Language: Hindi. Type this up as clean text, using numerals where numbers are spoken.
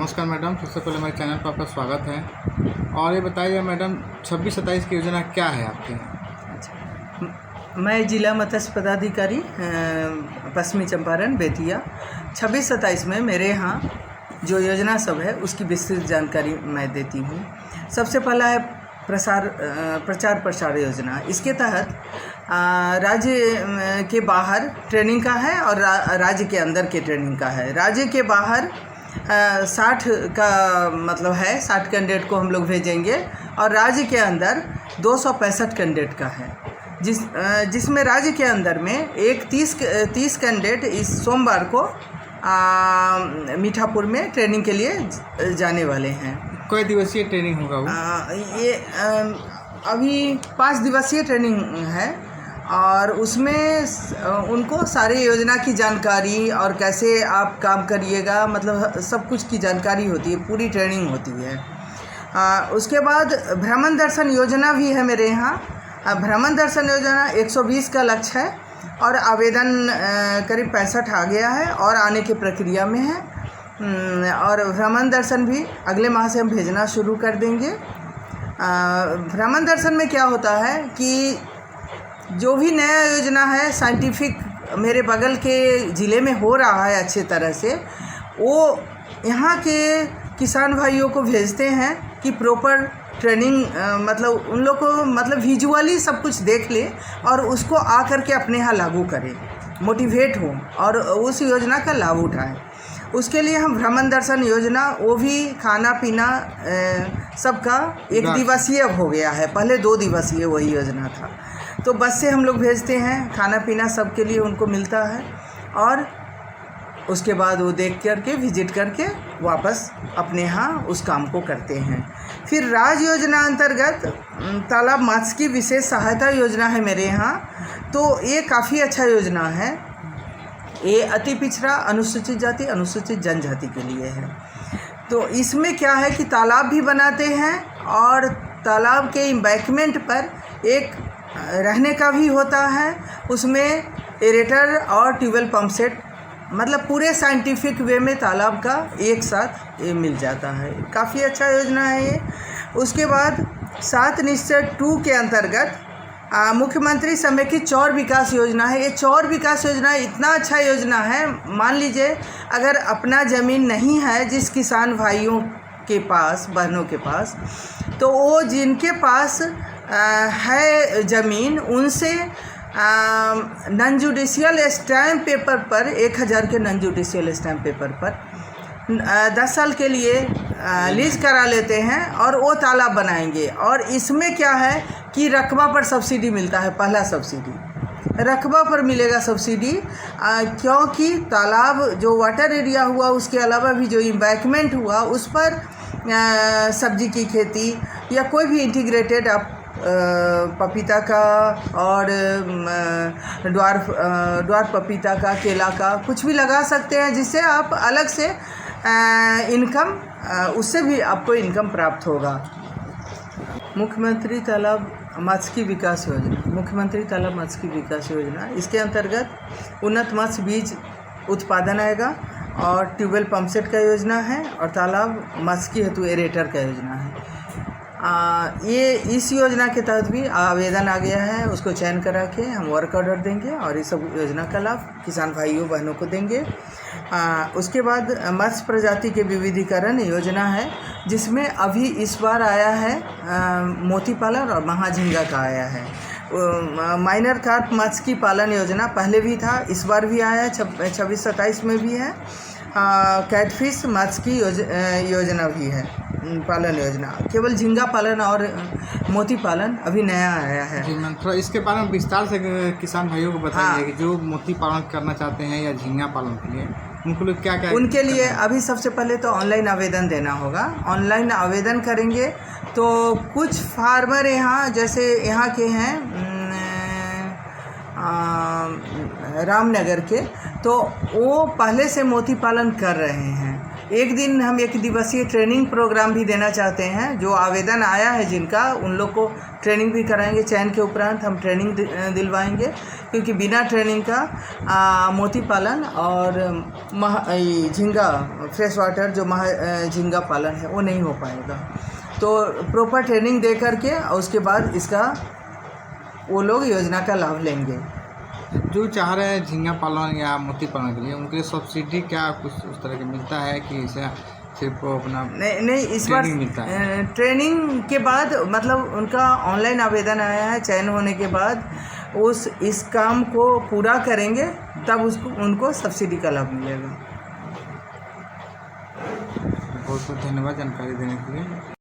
नमस्कार मैडम, सबसे पहले हमारे चैनल पर आपका स्वागत है। और ये बताइए मैडम, 26-27 की योजना क्या है आपकी? मैं जिला मत्स्य पदाधिकारी पश्चिमी चंपारण बेतिया 26-27 में मेरे यहाँ जो योजना सब है उसकी विस्तृत जानकारी मैं देती हूँ। सबसे पहला है प्रचार प्रसार योजना। इसके तहत राज्य के बाहर ट्रेनिंग का है और राज्य के अंदर के ट्रेनिंग का है। राज्य के बाहर 60 का मतलब है, 60 कैंडिडेट को हम लोग भेजेंगे और राज्य के अंदर 265 कैंडिडेट का है, जिसमें राज्य के अंदर में एक 30 कैंडिडेट इस सोमवार को मीठापुर में ट्रेनिंग के लिए जाने वाले हैं। कोई दिवसीय ट्रेनिंग होगा वो? ये अभी 5 दिवसीय ट्रेनिंग है और उसमें उनको सारी योजना की जानकारी और कैसे आप काम करिएगा, मतलब सब कुछ की जानकारी होती है, पूरी ट्रेनिंग होती है। उसके बाद भ्रमण दर्शन योजना भी है मेरे यहाँ। भ्रमण दर्शन योजना 120 का लक्ष्य है और आवेदन करीब 65 आ गया है और आने की प्रक्रिया में है। और भ्रमण दर्शन भी अगले माह से हम भेजना शुरू कर देंगे। भ्रमण दर्शन में क्या होता है कि जो भी नया योजना है साइंटिफिक मेरे बगल के ज़िले में हो रहा है अच्छे तरह से, वो यहाँ के किसान भाइयों को भेजते हैं कि प्रॉपर ट्रेनिंग मतलब उन लोग को मतलब विजुअली सब कुछ देख ले और उसको आकर के अपने यहाँ लागू करें, मोटिवेट हो और उस योजना का लाभ उठाएं। उसके लिए हम भ्रमण दर्शन योजना, वो भी खाना पीना सबका 1 दिवसीय हो गया है, पहले 2 दिवसीय वही योजना था। तो बस से हम लोग भेजते हैं, खाना पीना सबके लिए उनको मिलता है और उसके बाद वो देख करके विजिट करके वापस अपने यहाँ उस काम को करते हैं। फिर राज योजना अंतर्गत तालाब मत्स्य की विशेष सहायता योजना है मेरे यहाँ। तो ये काफ़ी अच्छा योजना है। ये अति पिछड़ा अनुसूचित जाति अनुसूचित जनजाति के लिए है। तो इसमें क्या है कि तालाब भी बनाते हैं और तालाब के एम्बैंकमेंट पर एक रहने का भी होता है। उसमें एरेटर और ट्यूबवेल पंप सेट, मतलब पूरे साइंटिफिक वे में तालाब का एक साथ ये मिल जाता है। काफ़ी अच्छा योजना है ये। उसके बाद 7 निश्चय 2 के अंतर्गत मुख्यमंत्री समेकित चौर विकास योजना है। ये चौर विकास योजना इतना अच्छा योजना है, मान लीजिए अगर अपना ज़मीन नहीं है जिस किसान भाइयों के पास, बहनों के पास, तो वो जिनके पास है ज़मीन उनसे नॉन जुडिशियल स्टैम्प पेपर पर 1000 के नॉन जुडिशियल स्टैम्प पेपर पर 10 साल के लिए लीज करा लेते हैं और वो तालाब बनाएंगे। और इसमें क्या है कि रकबा पर सब्सिडी मिलता है। पहला सब्सिडी रकबा पर मिलेगा सब्सिडी, क्योंकि तालाब जो वाटर एरिया हुआ उसके अलावा भी जो एम्बैंकमेंट हुआ उस पर सब्जी की खेती या कोई भी इंटीग्रेटेड आप पपीता का और ड्वार्फ पपीता का, केला का कुछ भी लगा सकते हैं, जिससे आप अलग से इनकम, उससे भी आपको इनकम प्राप्त होगा। मुख्यमंत्री तालाब मत्स्य की विकास योजना, मुख्यमंत्री तालाब मत्स्य की विकास योजना, इसके अंतर्गत उन्नत मत्स्य बीज उत्पादन आएगा और ट्यूबवेल पंप सेट का योजना है और तालाब मत्स्य की हेतु एरेटर का योजना है। ये इस योजना के तहत भी आवेदन आ गया है, उसको चयन करा के हम वर्क ऑर्डर देंगे और इस सब योजना का लाभ किसान भाइयों बहनों को देंगे। उसके बाद मत्स्य प्रजाति के विविधीकरण योजना है, जिसमें अभी इस बार आया है मोती पालन और महाझींगा का आया है। माइनर कार्प मत्स्य की पालन योजना पहले भी था, इस बार भी आया है, 26-27 में भी है। कैटफिश मत्स्य की योजना भी है, पालन योजना। केवल झींगा पालन और मोती पालन अभी नया आया है। जी मैम, थोड़ा इसके बारे में विस्तार से किसान भाइयों को बताइए कि जो मोती पालन करना चाहते हैं या झींगा पालन के लिए उनको लोग क्या क्या उनके लिए अभी सबसे पहले तो ऑनलाइन आवेदन देना होगा। ऑनलाइन आवेदन करेंगे तो कुछ फार्मर यहाँ, जैसे यहाँ के हैं रामनगर के, तो वो पहले से मोती पालन कर रहे हैं। एक दिन हम 1 दिवसीय ट्रेनिंग प्रोग्राम भी देना चाहते हैं। जो आवेदन आया है जिनका, उन लोग को ट्रेनिंग भी कराएंगे। चयन के उपरांत हम ट्रेनिंग दिलवाएंगे, क्योंकि बिना ट्रेनिंग का मोती पालन और झींगा फ्रेश वाटर जो झींगा पालन है वो नहीं हो पाएगा। तो प्रॉपर ट्रेनिंग दे करके उसके बाद इसका वो लोग योजना का लाभ लेंगे। जो चाह रहे हैं झींगा पालन या मोती पालन के लिए, उनके लिए सब्सिडी क्या कुछ उस तरह का मिलता है कि इसे सिर्फ अपना नहीं इस बार मिलता है? ट्रेनिंग के बाद मतलब उनका ऑनलाइन आवेदन आया है, चयन होने के बाद इस काम को पूरा करेंगे तब उनको सब्सिडी का लाभ मिलेगा। बहुत बहुत धन्यवाद जानकारी देने के लिए।